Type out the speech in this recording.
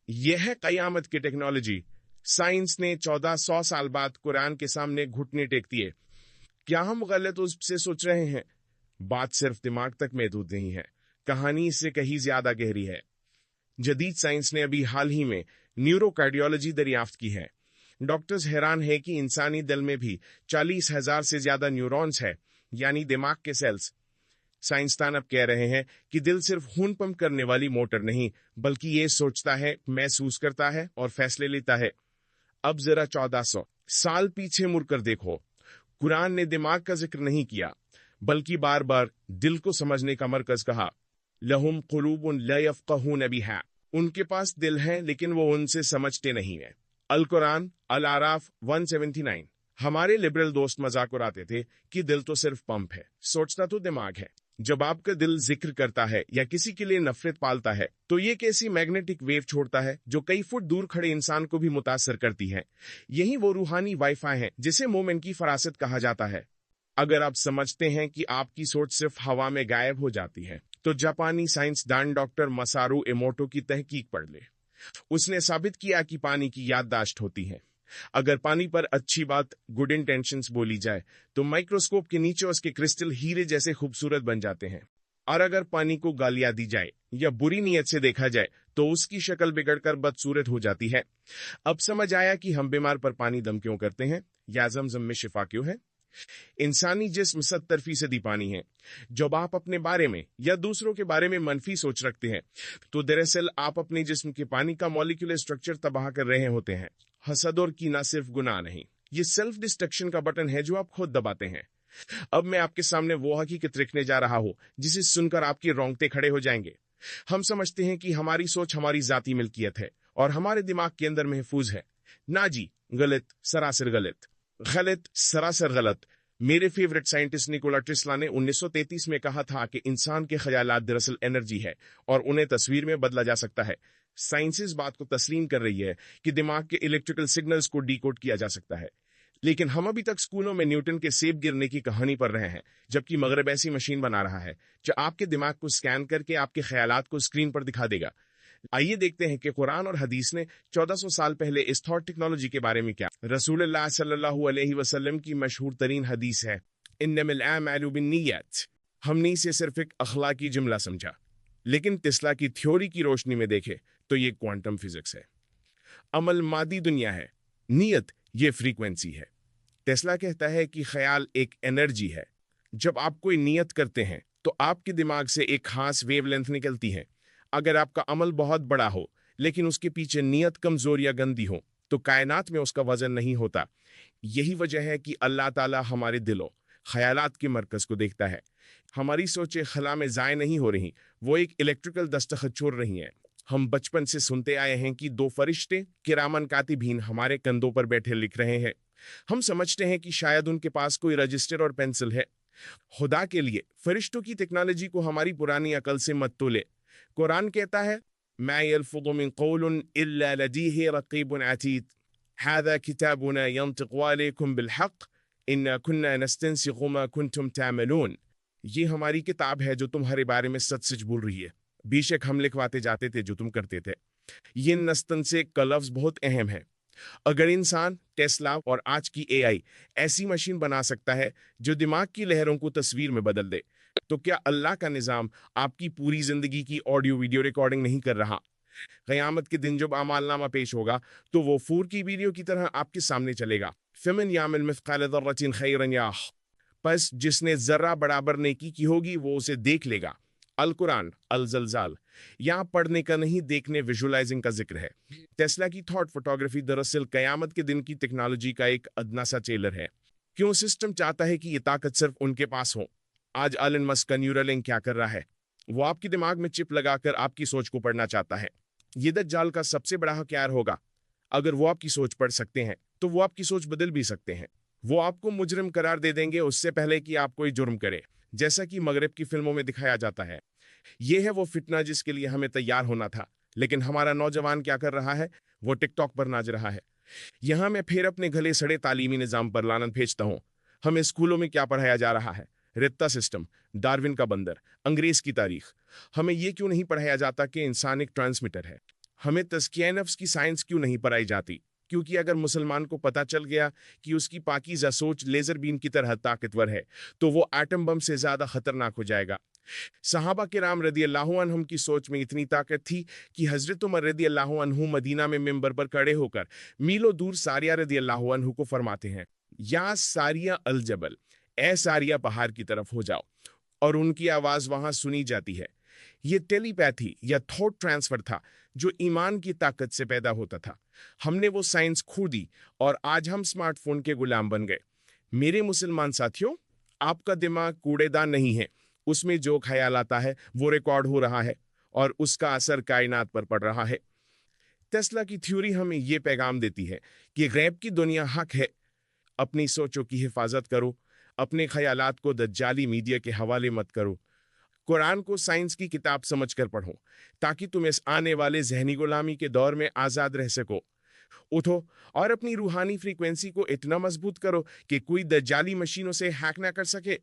यह है क़यामत की टेक्नोलॉजी। साइंस ने 1400 साल बाद कुरान के सामने घुटने टेक दिए। क्या हम गलत उससे सोच रहे हैं? बात सिर्फ दिमाग तक महदूद नहीं है, कहानी इससे कहीं ज्यादा गहरी है। जदीद साइंस ने अभी हाल ही में न्यूरोकार्डियोलॉजी दरियाफ्त की है। डॉक्टर्स हैरान है कि इंसानी दिल में भी 40,000 से ज्यादा न्यूरॉन्स है, यानी दिमाग के सेल्स। साइंसदान अब कह रहे हैं कि दिल सिर्फ खून पंप करने वाली मोटर नहीं, बल्कि ये सोचता है, महसूस करता है और फैसले लेता है। अब जरा 1400 साल पीछे मुड़कर देखो। कुरान ने दिमाग का जिक्र नहीं किया, बल्कि बार बार दिल को समझने का मरकज कहा। लहुम कुलूबुन ला यफ़क़हून बिहा, उनके पास दिल है लेकिन वो उनसे समझते नहीं है। अल कुरान अल आराफ 179। हमारे लिबरल दोस्त मजाक उड़ाते थे कि दिल तो सिर्फ पंप है, सोचता तो दिमाग है। जब आपका दिल जिक्र करता है या किसी के लिए नफरत पालता है तो ये कैसी मैग्नेटिक वेव छोड़ता है जो कई फुट दूर खड़े इंसान को भी मुतासर करती है। यही वो रूहानी वाईफाई है जिसे मोमिन की फरासत कहा जाता है। अगर आप समझते हैं कि आपकी सोच सिर्फ हवा में गायब हो जाती है तो जापानी साइंसदान डॉक्टर मसारू इमोटो की तहकीक पढ़ ले। उसने साबित किया कि पानी की याददाश्त होती है। अगर पानी पर अच्छी बात, गुड इंटेंशंस बोली जाए तो माइक्रोस्कोप के नीचे उसके क्रिस्टल हीरे जैसे खूबसूरत बन जाते हैं, और अगर पानी को गालियां दी जाए या बुरी नीयत से देखा जाए तो उसकी शक्ल बिगड़कर बदसूरत हो जाती है। अब समझ आया कि हम बीमार पर पानी दम क्यों करते हैं, या ज़मज़म में शिफा क्यों है। इंसानी जिस्म 70% पानी है। जब आप अपने बारे में या दूसरों के बारे में मनफी सोच रखते हैं तो दरअसल आप अपने जिस्म के पानी का मॉलिक्यूलर स्ट्रक्चर तबाह कर रहे होते हैं। हसद और कीना सिर्फ गुनाह नहीं, ये सेल्फ डिस्ट्रक्शन का बटन है जो आप खुद दबाते हैं। अब मैं आपके सामने वो हकीकत रखने जा रहा हूं जिसे सुनकर आपके रोंगटे खड़े हो जाएंगे। हम समझते हैं कि हमारी सोच हमारी जाती मिल्कियत है और हमारे दिमाग के अंदर महफूज है। ना जी, गलत, सरासर गलत। गलत, सरासर गलत। मेरे फेवरेट साइंटिस्ट निकोला टेस्ला ने 1933 में कहा था कि इंसान के ख्यालात दरअसल एनर्जी है और उन्हें तस्वीर में बदला जा सकता है। साइंस इस बात को तस्लीम कर रही है कि दिमाग के इलेक्ट्रिकल सिग्नल्स को डीकोड किया जा सकता है, लेकिन हम अभी तक स्कूलों में न्यूटन के सेब गिरने की कहानी पढ़ रहे हैं, जबकि मगरब ऐसी मशीन बना रहा है जो आपके दिमाग को स्कैन करके आपके ख्यालात को स्क्रीन पर दिखा देगा। आइए देखते हैं कि कुरान और हदीस ने 1400 साल पहले इस थॉट टेक्नोलॉजी के बारे में क्या। रसूलुल्लाह सल्लल्लाहु अलैहि वसल्लम की मशहूर तरीन हदीस है, इन्नमल अमालु बिन्नियत। हमने इसे सिर्फ एक अखलाकी जुमला समझा, लेकिन टेस्ला की थ्योरी की रोशनी में देखे तो ये क्वांटम फिजिक्स है। अमल मादी दुनिया है, नियत ये फ्रीक्वेंसी है। टेस्ला कहता है कि ख्याल एक एनर्जी है। जब आप कोई नियत करते हैं तो आपके दिमाग से एक खास वेवलेंथ निकलती है। अगर आपका अमल बहुत बड़ा हो लेकिन उसके पीछे नियत कमजोर या गंदी हो तो कायनात में उसका वजन नहीं होता। यही वजह है कि अल्लाह ताला हमारे दिलों, ख्यालात के मरकज को देखता है। हमारी सोचें खला में ज़ाय नहीं हो रही, वो एक इलेक्ट्रिकल दस्तखत छोड़ रही हैं। हम बचपन से सुनते आए हैं कि दो फरिश्ते किरामन कातिबीन हमारे कंधों पर बैठे लिख रहे हैं। हम समझते हैं कि शायद उनके पास कोई रजिस्टर और पेंसिल है। खुदा के लिए फरिश्तों की टेक्नोलॉजी को हमारी पुरानी अकल से मत तोले। कुरान कहता है, मा यल्फुज़ु मिन क़ौलिन इल्ला लदीहि रक़ीबुन अतीद, हाज़ा किताबुना यंतिक़ु अलैकुम बिलहक़, इन्ना कुन्ना नस्तंसिख़ु मा कुंतुम तामलून। ये हमारी किताब है जो तुम्हारे बारे में सच सच बोल रही है। बेशक हम लिखवाते जाते थे जो तुम करते थे। ये नस्तंसिख़ का लफ्ज़ बहुत अहम है। अगर इंसान, टेस्ला और आज की एआई ऐसी मशीन बना सकता है जो दिमाग की लहरों को तस्वीर में बदल दे, तो क्या अल्लाह का निज़ाम आपकी पूरी जिंदगी की ऑडियो वीडियो रिकॉर्डिंग नहीं कर रहा? क़यामत के दिन जब अमालनामा पेश होगा तो वो 4K वीडियो की तरह आपके सामने चलेगा। फ़मन यामिल मिस्क़ाल ज़र्रतिन खैरन यरह, बस जिसने जर्रा बराबर नेकी की होगी वो उसे देख लेगा। अल कुरान अल ज़लज़ाल। यहाँ पढ़ने का नहीं, देखने, विजुअलाइजिंग का जिक्र है। टेस्ला की थॉट फोटोग्राफी दरअसल क़यामत के दिन की टेक्नोलॉजी का एक अदना सा ट्रेलर है। क्यों सिस्टम चाहता है कि ये ताकत सिर्फ उनके पास हो। आज एलन मस्क का न्यूरालिंक क्या कर रहा है? वो आपके दिमाग में चिप लगाकर आपकी सोच को पढ़ना चाहता है। ये दज्जाल का सबसे बड़ा हथियार होगा। अगर वो आपकी सोच पढ़ सकते हैं तो वो आपकी सोच बदल भी सकते हैं। वो आपको मुजरिम करार दे देंगे उससे पहले कि आप कोई जुर्म करे, जैसा कि मगरब की फिल्मों में दिखाया जाता है। ये है वो फितना जिसके लिए हमें तैयार होना था, लेकिन हमारा नौजवान क्या कर रहा है? वो टिकटॉक पर नाच रहा है। यहाँ मैं फिर अपने गले सड़े तालीमी निज़ाम पर लानत भेजता हूँ। हमें स्कूलों में क्या पढ़ाया जा रहा है? रित्ता सिस्टम, डार्विन का बंदर, अंग्रेज की तारीख। हमें ये क्यों नहीं पढ़ाया जाता कि इंसान एक ट्रांसमीटर है? ہمیں تزکیہ نفس کی سائنس کیوں نہیں پڑھائی جاتی؟ کیونکہ اگر مسلمان کو پتہ چل گیا کہ اس کی پاکیزہ سوچ لیزر بین کی طرح طاقتور ہے تو وہ ایٹم بم سے زیادہ خطرناک ہو جائے گا۔ صحابہ کرام رضی اللہ عنہم کی سوچ میں اتنی طاقت تھی کہ حضرت عمر رضی اللہ عنہ مدینہ میں ممبر پر کھڑے ہو کر میلوں دور ساریہ رضی اللہ عنہ کو فرماتے ہیں، یا ساریہ الجبل، اے ساریہ پہاڑ کی طرف ہو جاؤ، اور ان کی آواز وہاں سنی جاتی ہے۔ یہ ٹیلی پیتھی یا تھاٹ ٹرانسفر تھا جو ایمان کی طاقت سے پیدا ہوتا تھا۔ ہم نے وہ سائنس کھو دی اور آج ہم سمارٹ فون کے غلام بن گئے۔ میرے مسلمان ساتھیوں، آپ کا دماغ کوڑے دان نہیں ہے، اس میں جو خیال آتا ہے وہ ریکارڈ ہو رہا ہے اور اس کا اثر کائنات پر پڑ رہا ہے۔ ٹیسلا کی تھیوری ہمیں یہ پیغام دیتی ہے کہ غیب کی دنیا حق ہے۔ اپنی سوچوں کی حفاظت کرو، اپنے خیالات کو دجالی میڈیا کے حوالے مت کرو۔ قرآن کو سائنس کی کتاب سمجھ کر پڑھو تاکہ تم اس آنے والے ذہنی غلامی کے دور میں آزاد رہ سکو۔ اٹھو اور اپنی روحانی فریکوینسی کو اتنا مضبوط کرو کہ کوئی دجالی مشینوں سے ہیک نہ کر سکے۔